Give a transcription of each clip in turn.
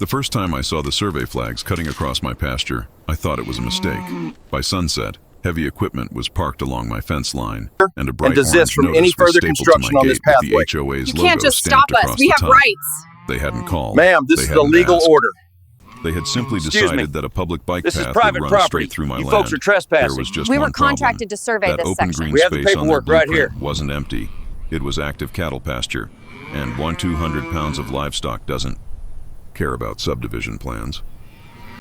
The first time I saw the survey flags cutting across my pasture, I thought it was a mistake. By sunset, heavy equipment was parked along my fence line, and a bright desist orange from any notice was further stapled to construction my on this gate with the pathway. HOA's You logo can't just stamped stop us. across We the have top. rights. They hadn't called. Ma'am, this They is a hadn't legal asked. order. They had simply Excuse me. decided that a public bike This is path private would run property. straight through my You land. folks are trespassing. There was just We were one problem. contracted to survey That this open section. green We have the space on their paperwork right blueprint here. wasn't empty. It was active cattle pasture, and 200 pounds of livestock doesn't care about subdivision plans.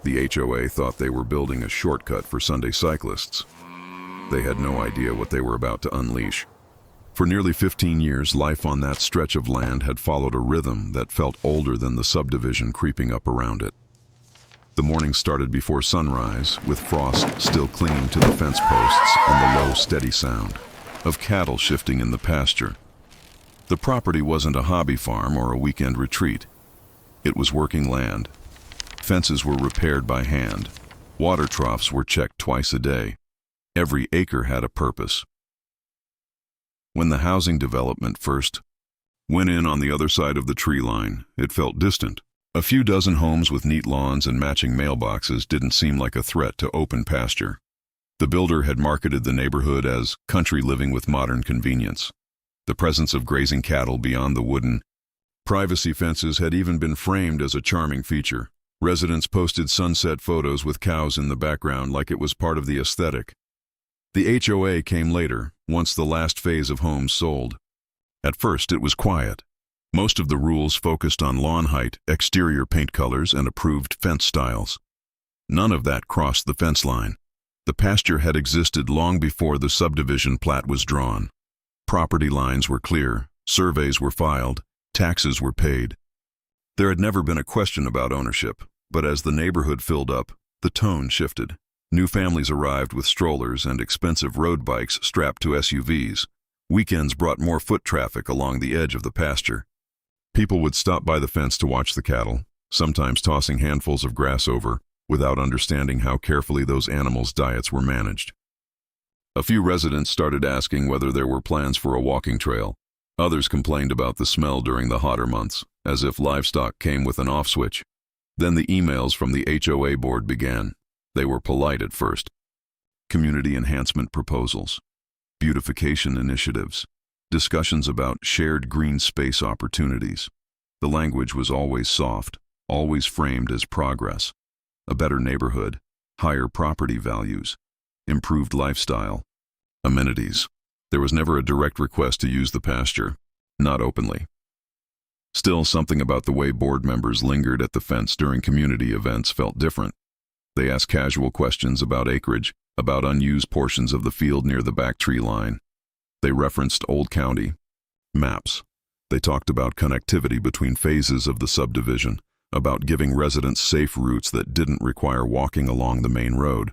The HOA thought they were building a shortcut for Sunday cyclists. They had no idea what they were about to unleash. For nearly 15 years, life on that stretch of land had followed a rhythm that felt older than the subdivision creeping up around it. The morning started before sunrise, with frost still clinging to the fence posts and the low, steady sound of cattle shifting in the pasture. The property wasn't a hobby farm or a weekend retreat. It was working land. Fences were repaired by hand. Water troughs were checked twice a day. Every acre had a purpose. When the housing development first went in on the other side of the tree line, it felt distant. A few dozen homes with neat lawns and matching mailboxes didn't seem like a threat to open pasture. The builder had marketed the neighborhood as country living with modern convenience. The presence of grazing cattle beyond the wooden privacy fences had even been framed as a charming feature. Residents posted sunset photos with cows in the background like it was part of the aesthetic. The HOA came later, once the last phase of homes sold. At first, it was quiet. Most of the rules focused on lawn height, exterior paint colors, and approved fence styles. None of that crossed the fence line. The pasture had existed long before the subdivision plat was drawn. Property lines were clear, surveys were filed, taxes were paid. There had never been a question about ownership, but as the neighborhood filled up, the tone shifted. New families arrived with strollers and expensive road bikes strapped to SUVs. Weekends brought more foot traffic along the edge of the pasture. People would stop by the fence to watch the cattle, sometimes tossing handfuls of grass over, without understanding how carefully those animals' diets were managed. A few residents started asking whether there were plans for a walking trail. Others complained about the smell during the hotter months, as if livestock came with an off switch. Then the emails from the HOA board began. They were polite at first. Community enhancement proposals, beautification initiatives, discussions about shared green space opportunities. The language was always soft, always framed as progress. A better neighborhood, higher property values, improved lifestyle, amenities. There was never a direct request to use the pasture, not openly. Still, something about the way board members lingered at the fence during community events felt different. They asked casual questions about acreage, about unused portions of the field near the back tree line. They referenced old county maps. They talked about connectivity between phases of the subdivision, about giving residents safe routes that didn't require walking along the main road.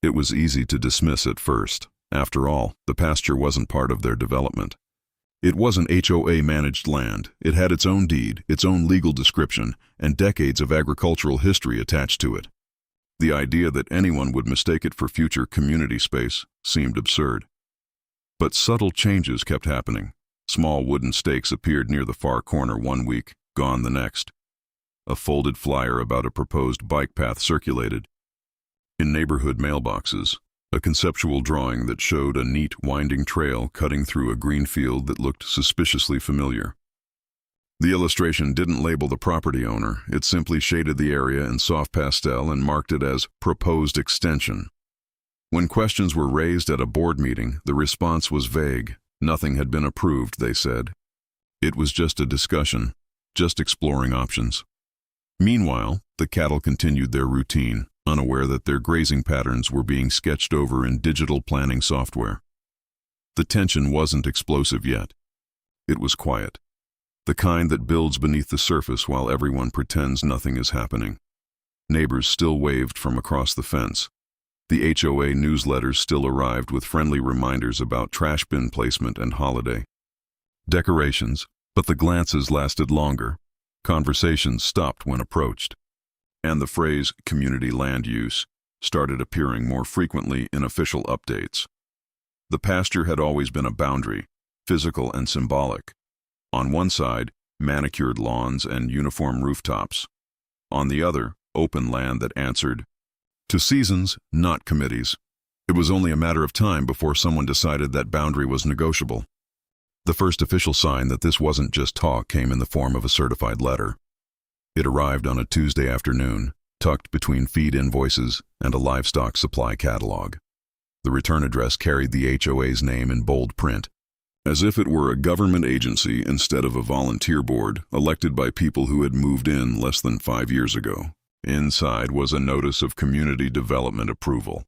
It was easy to dismiss at first. After all, the pasture wasn't part of their development. It wasn't HOA-managed land. It had its own deed, its own legal description, and decades of agricultural history attached to it. The idea that anyone would mistake it for future community space seemed absurd. But subtle changes kept happening. Small wooden stakes appeared near the far corner one week, gone the next. A folded flyer about a proposed bike path circulated. In neighborhood mailboxes, a conceptual drawing that showed a neat, winding trail cutting through a green field that looked suspiciously familiar. The illustration didn't label the property owner. It simply shaded the area in soft pastel and marked it as proposed extension. When questions were raised at a board meeting, the response was vague. Nothing had been approved, they said. It was just a discussion, just exploring options. Meanwhile, the cattle continued their routine, unaware that their grazing patterns were being sketched over in digital planning software. The tension wasn't explosive yet. It was quiet. The kind that builds beneath the surface while everyone pretends nothing is happening. Neighbors still waved from across the fence. The HOA newsletters still arrived with friendly reminders about trash bin placement and holiday decorations, but the glances lasted longer. Conversations stopped when approached. And the phrase community land use started appearing more frequently in official updates. The pasture had always been a boundary, physical and symbolic. On one side, manicured lawns and uniform rooftops. On the other, open land that answered to seasons, not committees. It was only a matter of time before someone decided that boundary was negotiable. The first official sign that this wasn't just talk came in the form of a certified letter. It arrived on a Tuesday afternoon, tucked between feed invoices and a livestock supply catalog. The return address carried the HOA's name in bold print, as if it were a government agency instead of a volunteer board elected by people who had moved in less than 5 years ago. Inside was a notice of community development approval.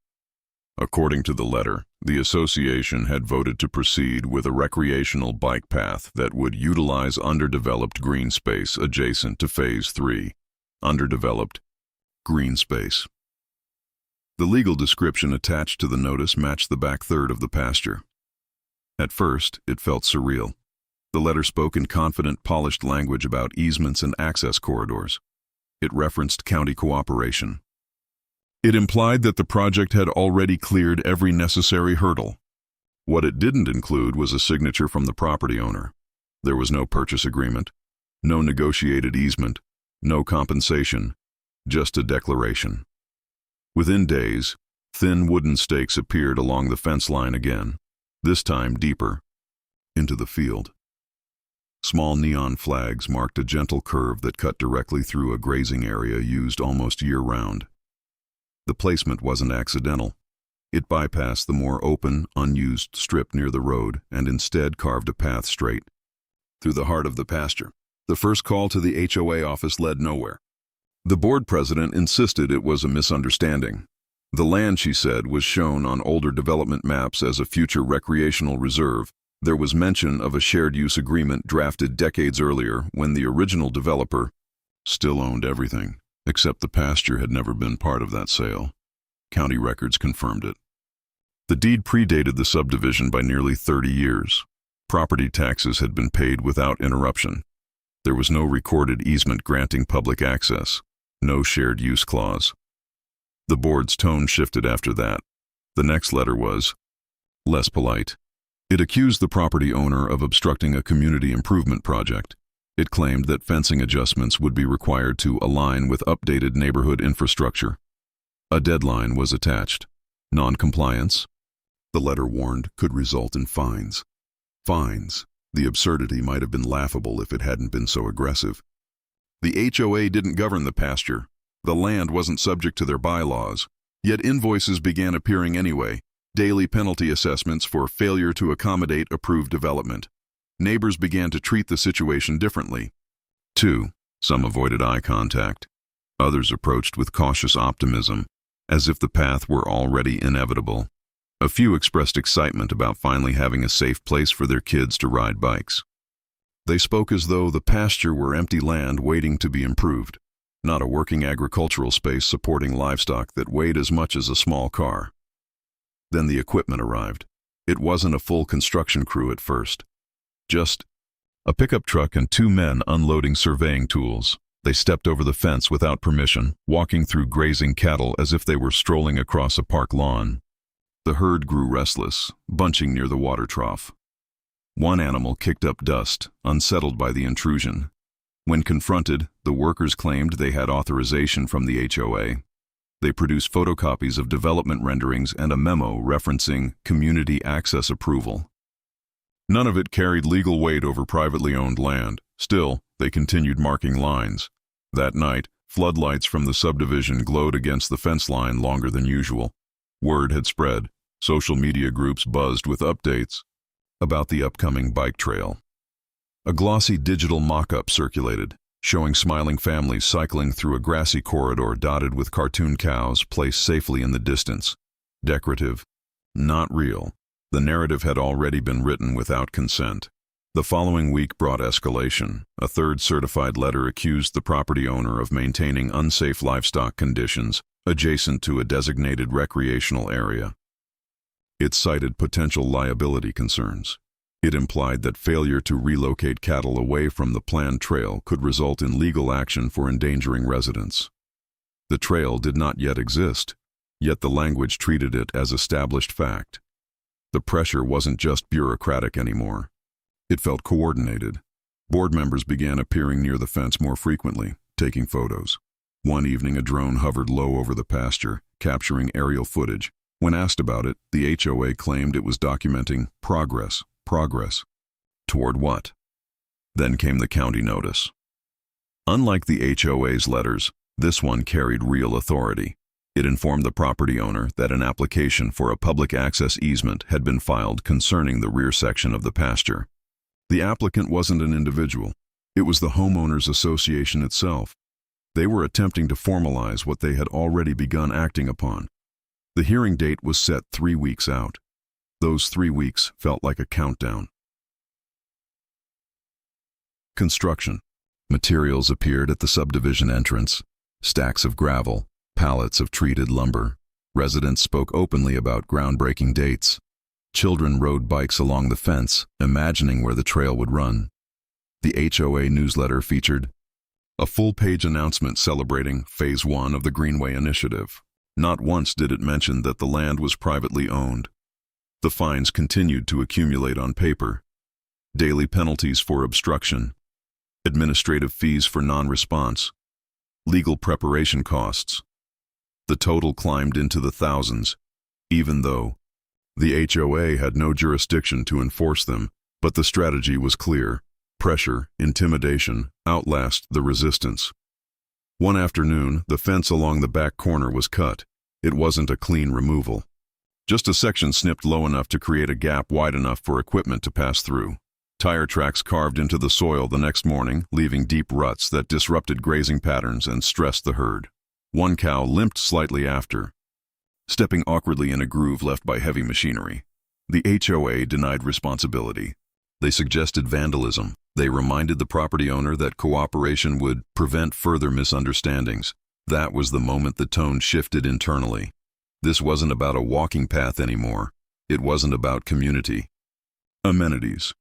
According to the letter, the association had voted to proceed with a recreational bike path that would utilize underdeveloped green space adjacent to Phase 3. Underdeveloped green space. The legal description attached to the notice matched the back third of the pasture. At first, it felt surreal. The letter spoke in confident, polished language about easements and access corridors. It referenced county cooperation. It implied that the project had already cleared every necessary hurdle. What it didn't include was a signature from the property owner. There was no purchase agreement, no negotiated easement, no compensation, just a declaration. Within days, thin wooden stakes appeared along the fence line again, this time deeper, into the field. Small neon flags marked a gentle curve that cut directly through a grazing area used almost year-round. The placement wasn't accidental. It bypassed the more open, unused strip near the road and instead carved a path straight through the heart of the pasture. The first call to the HOA office led nowhere. The board president insisted it was a misunderstanding. The land, she said, was shown on older development maps as a future recreational reserve. There was mention of a shared use agreement drafted decades earlier when the original developer still owned everything, except the pasture had never been part of that sale. County records confirmed it. The deed predated the subdivision by nearly 30 years. Property taxes had been paid without interruption. There was no recorded easement granting public access, no shared use clause. The board's tone shifted after that. The next letter was less polite. It accused the property owner of obstructing a community improvement project. It claimed that fencing adjustments would be required to align with updated neighborhood infrastructure. A deadline was attached. Non-compliance, the letter warned, could result in fines. Fines. The absurdity might have been laughable if it hadn't been so aggressive. The HOA didn't govern the pasture. The land wasn't subject to their bylaws. Yet invoices began appearing anyway. Daily penalty assessments for failure to accommodate approved development. Neighbors began to treat the situation differently. 2. Some avoided eye contact. Others approached with cautious optimism, as if the path were already inevitable. A few expressed excitement about finally having a safe place for their kids to ride bikes. They spoke as though the pasture were empty land waiting to be improved, not a working agricultural space supporting livestock that weighed as much as a small car. Then the equipment arrived. It wasn't a full construction crew at first. Just a pickup truck and 2 men unloading surveying tools. They stepped over the fence without permission, walking through grazing cattle as if they were strolling across a park lawn. The herd grew restless, bunching near the water trough. One animal kicked up dust, unsettled by the intrusion. When confronted, the workers claimed they had authorization from the HOA. They produced photocopies of development renderings and a memo referencing community access approval. None of it carried legal weight over privately owned land. Still, they continued marking lines. That night, floodlights from the subdivision glowed against the fence line longer than usual. Word had spread. Social media groups buzzed with updates about the upcoming bike trail. A glossy digital mock-up circulated, showing smiling families cycling through a grassy corridor dotted with cartoon cows placed safely in the distance. Decorative, not real. The narrative had already been written without consent. The following week brought escalation. A third certified letter accused the property owner of maintaining unsafe livestock conditions adjacent to a designated recreational area. It cited potential liability concerns. It implied that failure to relocate cattle away from the planned trail could result in legal action for endangering residents. The trail did not yet exist, yet the language treated it as established fact. The pressure wasn't just bureaucratic anymore. It felt coordinated. Board members began appearing near the fence more frequently, taking photos. One evening, a drone hovered low over the pasture, capturing aerial footage. When asked about it, the HOA claimed it was documenting progress. Progress. Toward what? Then came the county notice. Unlike the HOA's letters, this one carried real authority. It informed the property owner that an application for a public access easement had been filed concerning the rear section of the pasture. The applicant wasn't an individual. It was the homeowners association itself. They were attempting to formalize what they had already begun acting upon. The hearing date was set 3 weeks out. Those 3 weeks felt like a countdown. Construction. Materials appeared at the subdivision entrance. Stacks of gravel, pallets of treated lumber. Residents spoke openly about groundbreaking dates. Children rode bikes along the fence, imagining where the trail would run. The HOA newsletter featured a full-page announcement celebrating Phase 1 of the Greenway Initiative. Not once did it mention that the land was privately owned. The fines continued to accumulate on paper. Daily penalties for obstruction, administrative fees for non-response, legal preparation costs. The total climbed into the thousands, even though the HOA had no jurisdiction to enforce them, but the strategy was clear. Pressure, intimidation, outlast the resistance. One afternoon, the fence along the back corner was cut. It wasn't a clean removal. Just a section snipped low enough to create a gap wide enough for equipment to pass through. Tire tracks carved into the soil the next morning, leaving deep ruts that disrupted grazing patterns and stressed the herd. One cow limped slightly after, stepping awkwardly in a groove left by heavy machinery. The HOA denied responsibility. They suggested vandalism. They reminded the property owner that cooperation would prevent further misunderstandings. That was the moment the tone shifted internally. This wasn't about a walking path anymore. It wasn't about community amenities.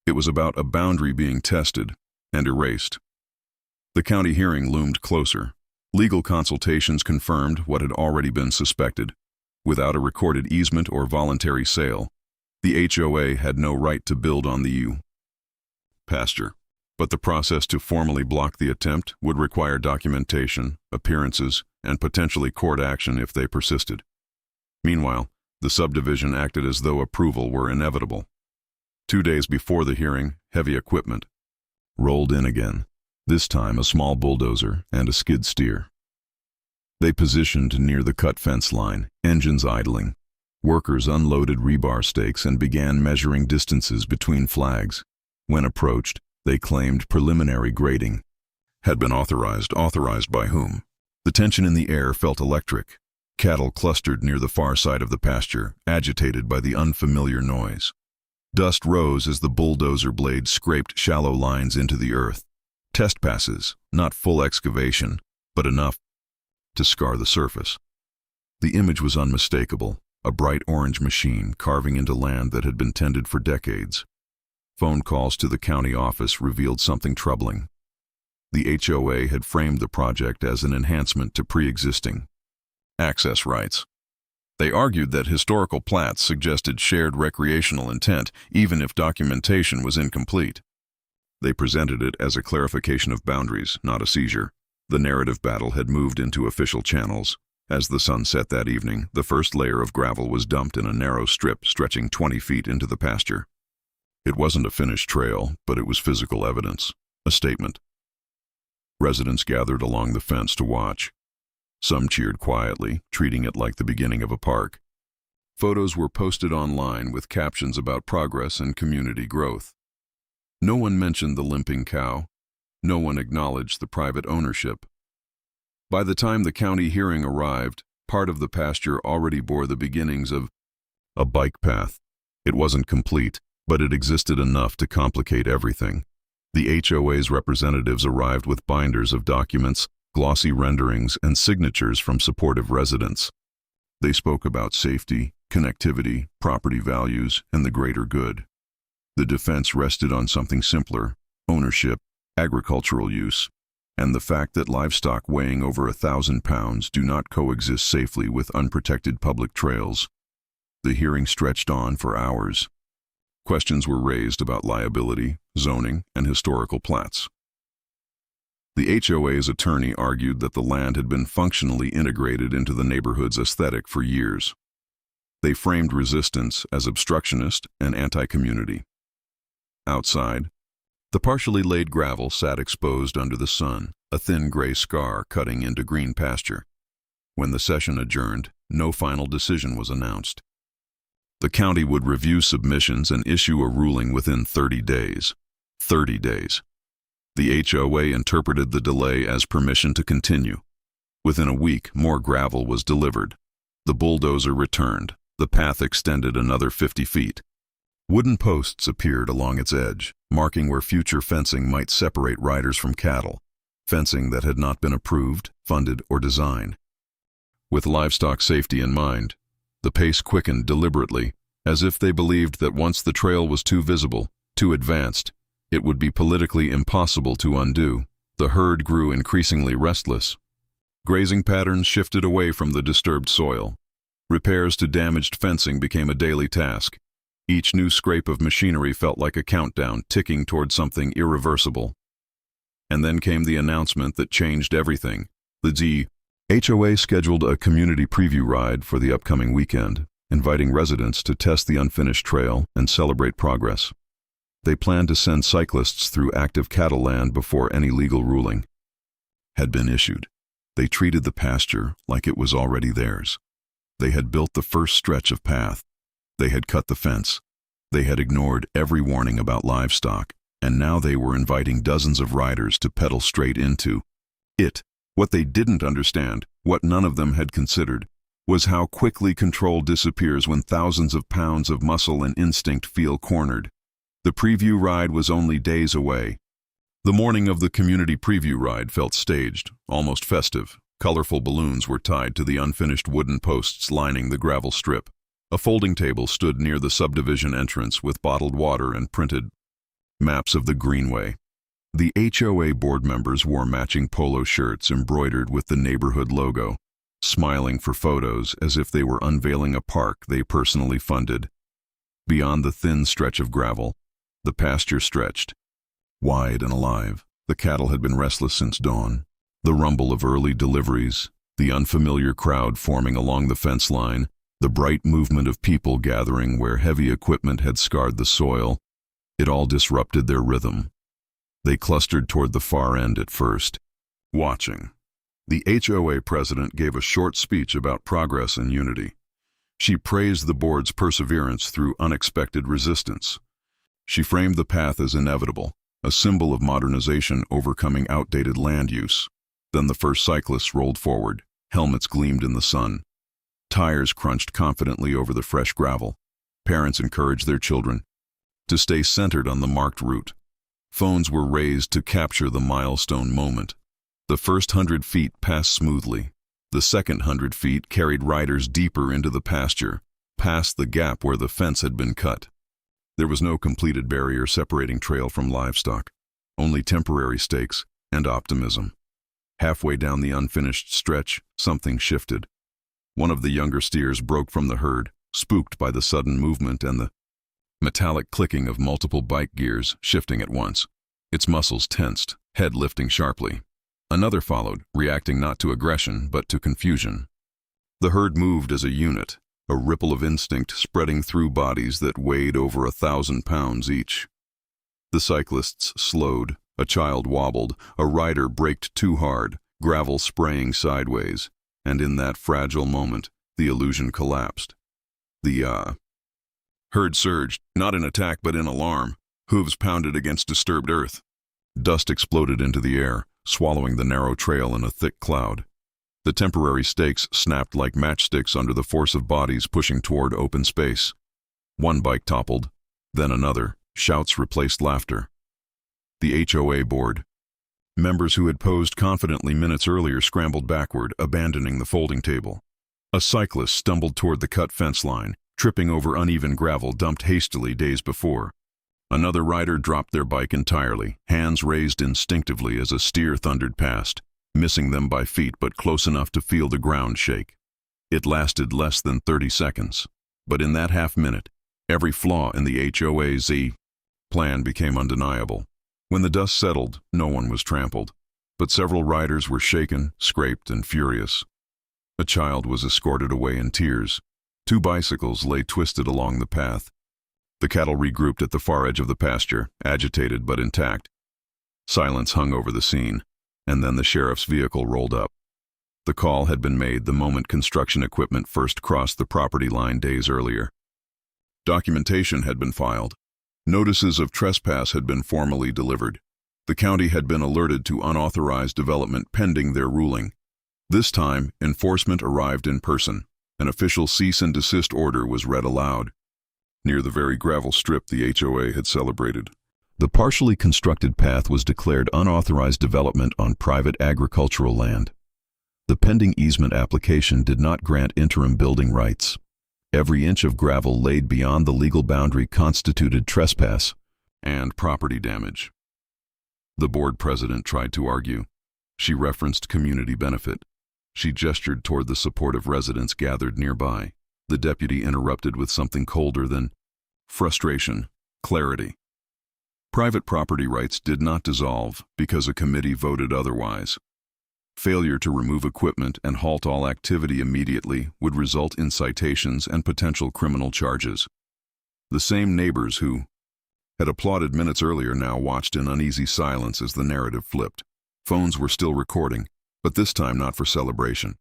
It was about a boundary being tested and erased. The county hearing loomed closer. Legal consultations confirmed what had already been suspected. Without a recorded easement or voluntary sale, the HOA had no right to build on the pasture. But the process to formally block the attempt would require documentation, appearances, and potentially court action if they persisted. Meanwhile, the subdivision acted as though approval were inevitable. 2 days before the hearing, heavy equipment rolled in again, this time a small bulldozer and a skid steer. They positioned near the cut fence line, engines idling. Workers unloaded rebar stakes and began measuring distances between flags. When approached, they claimed preliminary grading had been authorized. Authorized by whom? The tension in the air felt electric. Cattle clustered near the far side of the pasture, agitated by the unfamiliar noise. Dust rose as the bulldozer blade scraped shallow lines into the earth. Test passes, not full excavation, but enough to scar the surface. The image was unmistakable, a bright orange machine carving into land that had been tended for decades. Phone calls to the county office revealed something troubling. The HOA had framed the project as an enhancement to pre-existing access rights. They argued that historical plats suggested shared recreational intent, even if documentation was incomplete. They presented it as a clarification of boundaries, not a seizure. The narrative battle had moved into official channels. As the sun set that evening, the first layer of gravel was dumped in a narrow strip stretching 20 feet into the pasture. It wasn't a finished trail, but it was physical evidence, a statement. Residents gathered along the fence to watch. Some cheered quietly, treating it like the beginning of a park. Photos were posted online with captions about progress and community growth. No one mentioned the limping cow. No one acknowledged the private ownership. By the time the county hearing arrived, part of the pasture already bore the beginnings of a bike path. It wasn't complete, but it existed enough to complicate everything. The HOA's representatives arrived with binders of documents, glossy renderings, and signatures from supportive residents. They spoke about safety, connectivity, property values, and the greater good. The defense rested on something simpler: ownership, agricultural use, and the fact that livestock weighing over 1,000 pounds do not coexist safely with unprotected public trails. The hearing stretched on for hours. Questions were raised about liability, zoning, and historical plats. The HOA's attorney argued that the land had been functionally integrated into the neighborhood's aesthetic for years. They framed resistance as obstructionist and anti-community. Outside, the partially laid gravel sat exposed under the sun, a thin gray scar cutting into green pasture. When the session adjourned, no final decision was announced. The county would review submissions and issue a ruling within 30 days. 30 days. The HOA interpreted the delay as permission to continue. Within a week, more gravel was delivered. The bulldozer returned. The path extended another 50 feet. Wooden posts appeared along its edge, marking where future fencing might separate riders from cattle, fencing that had not been approved, funded, or designed. With livestock safety in mind, the pace quickened deliberately, as if they believed that once the trail was too visible, too advanced, it would be politically impossible to undo. The herd grew increasingly restless. Grazing patterns shifted away from the disturbed soil. Repairs to damaged fencing became a daily task. Each new scrape of machinery felt like a countdown, ticking toward something irreversible. And then came the announcement that changed everything. The HOA scheduled a community preview ride for the upcoming weekend, inviting residents to test the unfinished trail and celebrate progress. They planned to send cyclists through active cattle land before any legal ruling had been issued. They treated the pasture like it was already theirs. They had built the first stretch of path. They had cut the fence. They had ignored every warning about livestock, and now they were inviting dozens of riders to pedal straight into it. What they didn't understand, what none of them had considered, was how quickly control disappears when thousands of pounds of muscle and instinct feel cornered. The preview ride was only days away. The morning of the community preview ride felt staged, almost festive. Colorful balloons were tied to the unfinished wooden posts lining the gravel strip. A folding table stood near the subdivision entrance with bottled water and printed maps of the greenway. The HOA board members wore matching polo shirts embroidered with the neighborhood logo, smiling for photos as if they were unveiling a park they personally funded. Beyond the thin stretch of gravel, the pasture stretched, wide and alive. The cattle had been restless since dawn. The rumble of early deliveries, the unfamiliar crowd forming along the fence line, the bright movement of people gathering where heavy equipment had scarred the soil, it all disrupted their rhythm. They clustered toward the far end at first, watching. The HOA president gave a short speech about progress and unity. She praised the board's perseverance through unexpected resistance. She framed the path as inevitable, a symbol of modernization overcoming outdated land use. Then the first cyclists rolled forward. Helmets gleamed in the sun. Tires crunched confidently over the fresh gravel. Parents encouraged their children to stay centered on the marked route. Phones were raised to capture the milestone moment. The first 100 feet passed smoothly. The second 100 feet carried riders deeper into the pasture, past the gap where the fence had been cut. There was no completed barrier separating trail from livestock, only temporary stakes and optimism. Halfway down the unfinished stretch, something shifted. One of the younger steers broke from the herd, spooked by the sudden movement and the metallic clicking of multiple bike gears shifting at once. Its muscles tensed, head lifting sharply. Another followed, reacting not to aggression but to confusion. The herd moved as a unit, a ripple of instinct spreading through bodies that weighed over 1,000 pounds each. The cyclists slowed. A child wobbled, a rider braked too hard, gravel spraying sideways, and in that fragile moment, the illusion collapsed. The herd surged, not in attack but in alarm. Hooves pounded against disturbed earth. Dust exploded into the air, swallowing the narrow trail in a thick cloud. The temporary stakes snapped like matchsticks under the force of bodies pushing toward open space. One bike toppled, then another. Shouts replaced laughter. The HOA board. Members who had posed confidently minutes earlier scrambled backward, abandoning the folding table. A cyclist stumbled toward the cut fence line, tripping over uneven gravel dumped hastily days before. Another rider dropped their bike entirely, hands raised instinctively as a steer thundered past, missing them by feet but close enough to feel the ground shake. It lasted less than 30 seconds, but in that half-minute, every flaw in the HOA's plan became undeniable. When the dust settled, no one was trampled. but several riders were shaken, scraped, and furious. A child was escorted away in tears. 2 bicycles lay twisted along the path. The cattle regrouped at the far edge of the pasture, agitated but intact. Silence hung over the scene, and then the sheriff's vehicle rolled up. The call had been made the moment construction equipment first crossed the property line days earlier. Documentation had been filed. Notices of trespass had been formally delivered. The county had been alerted to unauthorized development pending their ruling. This time, enforcement arrived in person. An official cease and desist order was read aloud. Near the very gravel strip the HOA had celebrated, the partially constructed path was declared unauthorized development on private agricultural land. The pending easement application did not grant interim building rights. Every inch of gravel laid beyond the legal boundary constituted trespass and property damage. The board president tried to argue. She referenced community benefit. She gestured toward the support of residents gathered nearby. The deputy interrupted with something colder than frustration, clarity. Private property rights did not dissolve because a committee voted otherwise. Failure to remove equipment and halt all activity immediately would result in citations and potential criminal charges. The same neighbors who had applauded minutes earlier now watched in uneasy silence as the narrative flipped. Phones were still recording, but this time not for celebration.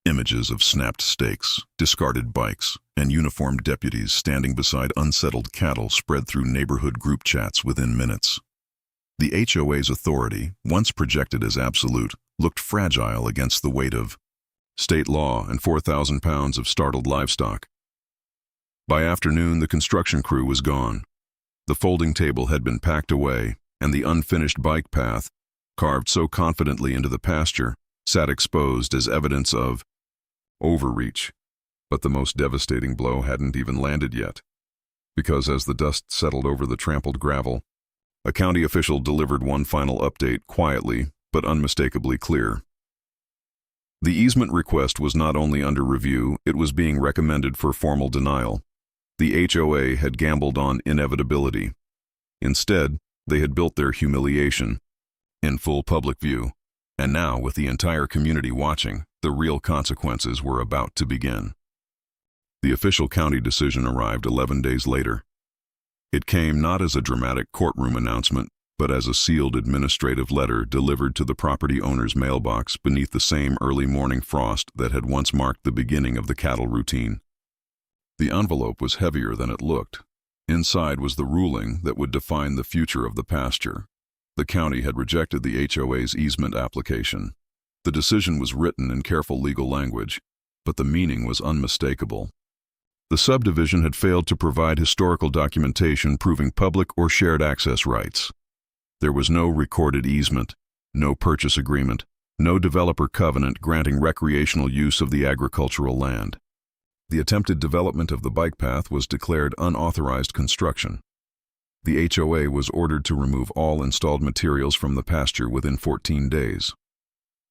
Images of snapped stakes, discarded bikes, and uniformed deputies standing beside unsettled cattle spread through neighborhood group chats within minutes. The HOA's authority, once projected as absolute, looked fragile against the weight of state law and 4,000 pounds of startled livestock. By afternoon, the construction crew was gone. The folding table had been packed away, and the unfinished bike path, carved so confidently into the pasture, sat exposed as evidence of overreach. But the most devastating blow hadn't even landed yet, because as the dust settled over the trampled gravel, a county official delivered one final update, quietly but unmistakably clear. The easement request was not only under review, it was being recommended for formal denial. The HOA had gambled on inevitability. Instead, they had built their humiliation in full public view, and now, with the entire community watching, the real consequences were about to begin. The official county decision arrived 11 days later. It came not as a dramatic courtroom announcement, but as a sealed administrative letter delivered to the property owner's mailbox beneath the same early morning frost that had once marked the beginning of the cattle routine. The envelope was heavier than it looked. Inside was the ruling that would define the future of the pasture. The county had rejected the HOA's easement application. The decision was written in careful legal language, but the meaning was unmistakable. The subdivision had failed to provide historical documentation proving public or shared access rights. There was no recorded easement, no purchase agreement, no developer covenant granting recreational use of the agricultural land. The attempted development of the bike path was declared unauthorized construction. The HOA was ordered to remove all installed materials from the pasture within 14 days.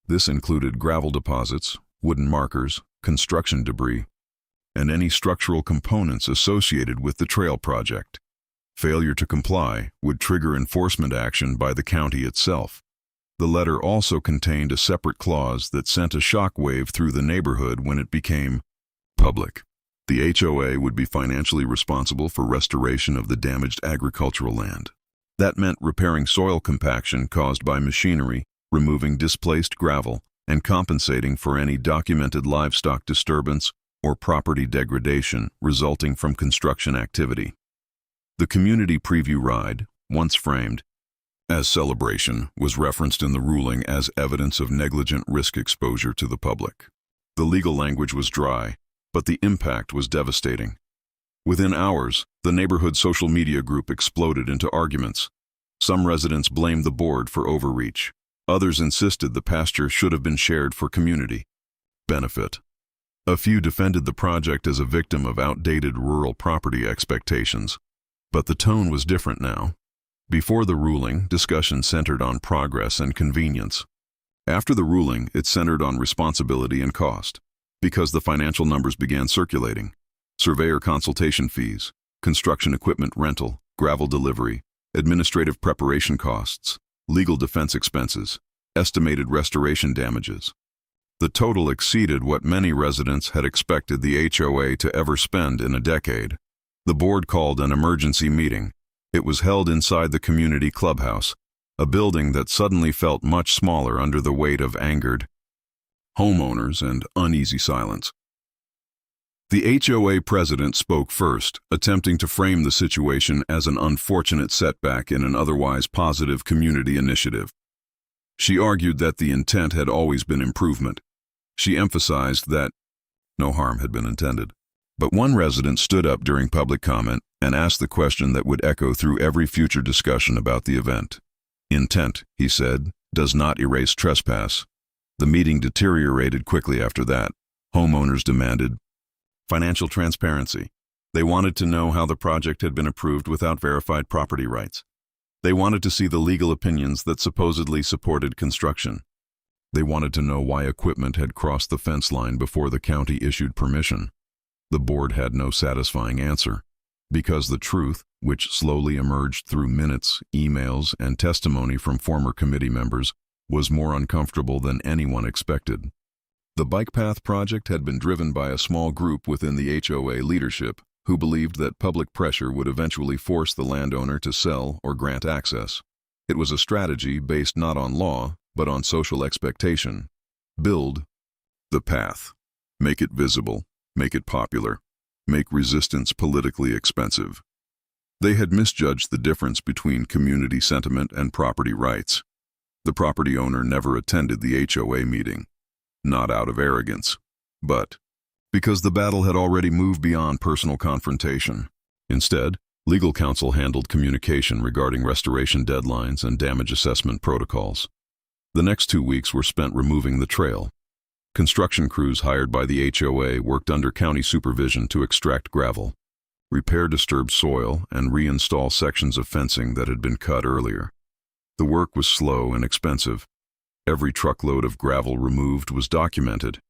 This included gravel deposits, wooden markers, construction debris, and any structural components associated with the trail project. Failure to comply would trigger enforcement action by the county itself. The letter also contained a separate clause that sent a shockwave through the neighborhood when it became public. The HOA would be financially responsible for restoration of the damaged agricultural land. That meant repairing soil compaction caused by machinery, removing displaced gravel, and compensating for any documented livestock disturbance or property degradation resulting from construction activity. The community preview ride, once framed as celebration, was referenced in the ruling as evidence of negligent risk exposure to the public. The legal language was dry, but the impact was devastating. Within hours, the neighborhood social media group exploded into arguments. Some residents blamed the board for overreach. Others insisted the pasture should have been shared for community benefit. A few defended the project as a victim of outdated rural property expectations. But the tone was different now. Before the ruling, discussion centered on progress and convenience. After the ruling, it centered on responsibility and cost, because the financial numbers began circulating. Surveyor consultation fees, construction equipment rental, gravel delivery, administrative preparation costs, legal defense expenses. estimated restoration damages. The total exceeded what many residents had expected the HOA to ever spend in a decade. The board called an emergency meeting. It was held inside the community clubhouse, a building that suddenly felt much smaller under the weight of angered homeowners and uneasy silence. The HOA president spoke first, attempting to frame the situation as an unfortunate setback in an otherwise positive community initiative. She argued that the intent had always been improvement. She emphasized that no harm had been intended. But one resident stood up during public comment and asked the question that would echo through every future discussion about the event. Intent, he said, does not erase trespass. The meeting deteriorated quickly after that. Homeowners demanded financial transparency. They wanted to know how the project had been approved without verified property rights. They wanted to see the legal opinions that supposedly supported construction. They wanted to know why equipment had crossed the fence line before the county issued permission. The board had no satisfying answer, because the truth, which slowly emerged through minutes, emails, and testimony from former committee members, was more uncomfortable than anyone expected. The bike path project had been driven by a small group within the HOA leadership who believed that public pressure would eventually force the landowner to sell or grant access. It was a strategy based not on law, but on social expectation. Build the path. Make it visible. Make it popular. Make resistance politically expensive. They had misjudged the difference between community sentiment and property rights. The property owner never attended the HOA meeting. Not out of arrogance, but because the battle had already moved beyond personal confrontation. Instead, legal counsel handled communication regarding restoration deadlines and damage assessment protocols. The next 2 weeks were spent removing the trail. Construction crews hired by the HOA worked under county supervision to extract gravel, repair disturbed soil, and reinstall sections of fencing that had been cut earlier. The work was slow and expensive. Every truckload of gravel removed was documented.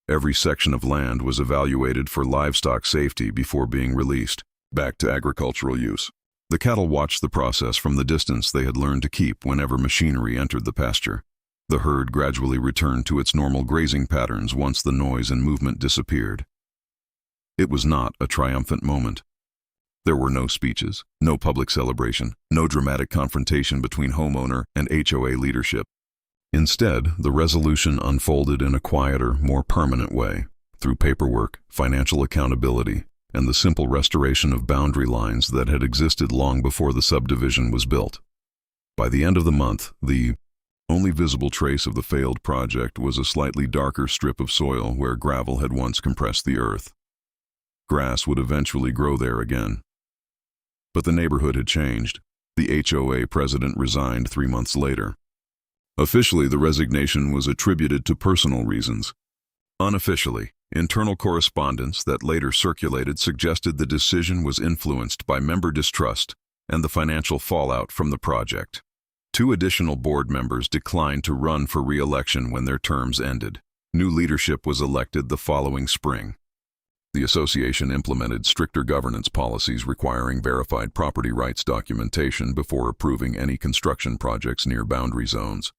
Every section of land was evaluated for livestock safety before being released back to agricultural use. The cattle watched the process from the distance they had learned to keep whenever machinery entered the pasture. The herd gradually returned to its normal grazing patterns once the noise and movement disappeared. It was not a triumphant moment. There were no speeches, no public celebration, no dramatic confrontation between homeowner and HOA leadership. Instead, the resolution unfolded in a quieter, more permanent way, through paperwork, financial accountability, and the simple restoration of boundary lines that had existed long before the subdivision was built. By the end of the month, the only visible trace of the failed project was a slightly darker strip of soil where gravel had once compressed the earth. Grass would eventually grow there again. But the neighborhood had changed. The HOA president resigned 3 months later. Officially, the resignation was attributed to personal reasons. Unofficially, internal correspondence that later circulated suggested the decision was influenced by member distrust and the financial fallout from the project. 2 additional board members declined to run for re-election when their terms ended. New leadership was elected the following spring. The association implemented stricter governance policies requiring verified property rights documentation before approving any construction projects near boundary zones.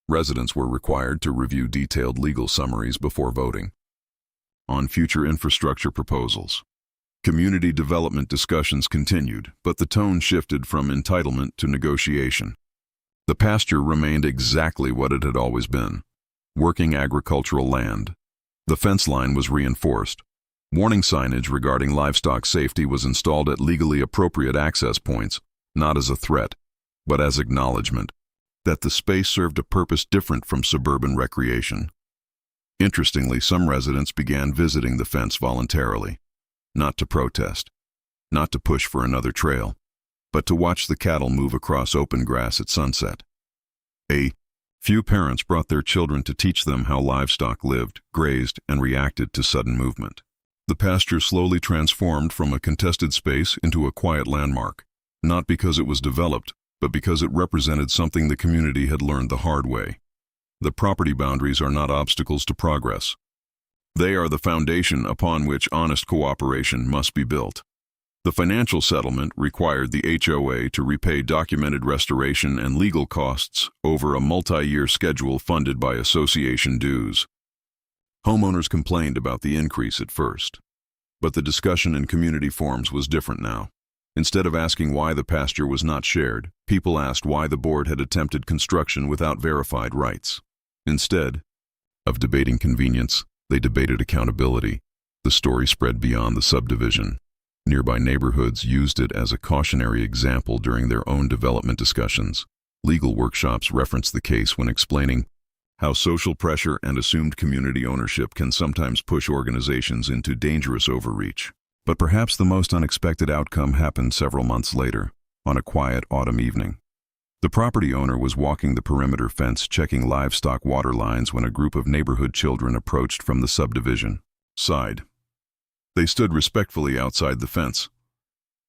Residents were required to review detailed legal summaries before voting. On future infrastructure proposals, community development discussions continued, but the tone shifted from entitlement to negotiation. The pasture remained exactly what it had always been: working agricultural land. The fence line was reinforced. Warning signage regarding livestock safety was installed at legally appropriate access points, not as a threat, but as acknowledgement that the space served a purpose different from suburban recreation. Interestingly, some residents began visiting the fence voluntarily, not to protest, not to push for another trail, but to watch the cattle move across open grass at sunset. A few parents brought their children to teach them how livestock lived, grazed, and reacted to sudden movement. The pasture slowly transformed from a contested space into a quiet landmark, not because it was developed, but because it represented something the community had learned the hard way. The property boundaries are not obstacles to progress. They are the foundation upon which honest cooperation must be built. The financial settlement required the HOA to repay documented restoration and legal costs over a multi-year schedule funded by association dues. Homeowners complained about the increase at first, but the discussion in community forums was different now. Instead of asking why the pasture was not shared, people asked why the board had attempted construction without verified rights. Instead of debating convenience, they debated accountability. The story spread beyond the subdivision. Nearby neighborhoods used it as a cautionary example during their own development discussions. Legal workshops referenced the case when explaining how social pressure and assumed community ownership can sometimes push organizations into dangerous overreach. But perhaps the most unexpected outcome happened several months later, on a quiet autumn evening. The property owner was walking the perimeter fence checking livestock water lines when a group of neighborhood children approached from the subdivision side. They stood respectfully outside the fence.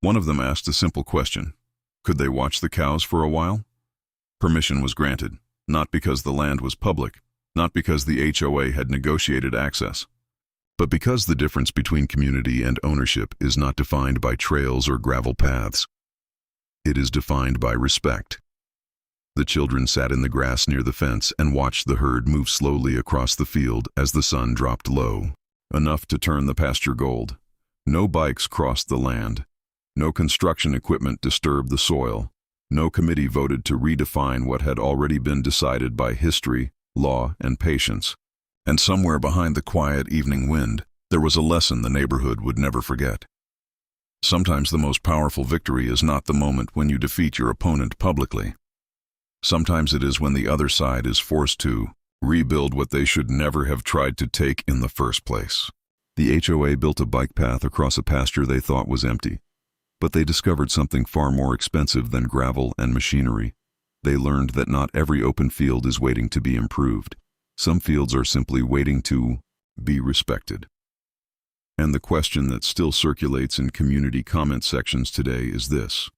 One of them asked a simple question. Could they watch the cows for a while? Permission was granted, not because the land was public, not because the HOA had negotiated access, but because the difference between community and ownership is not defined by trails or gravel paths. It is defined by respect. The children sat in the grass near the fence and watched the herd move slowly across the field as the sun dropped low, enough to turn the pasture gold. No bikes crossed the land. No construction equipment disturbed the soil. No committee voted to redefine what had already been decided by history, law, and patience. And somewhere behind the quiet evening wind, there was a lesson the neighborhood would never forget. Sometimes the most powerful victory is not the moment when you defeat your opponent publicly. Sometimes it is when the other side is forced to rebuild what they should never have tried to take in the first place. The HOA built a bike path across a pasture they thought was empty, but they discovered something far more expensive than gravel and machinery. They learned that not every open field is waiting to be improved. Some fields are simply waiting to be respected. And the question that still circulates in community comment sections today is this: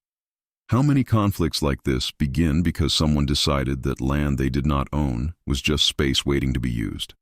how many conflicts like this begin because someone decided that land they did not own was just space waiting to be used?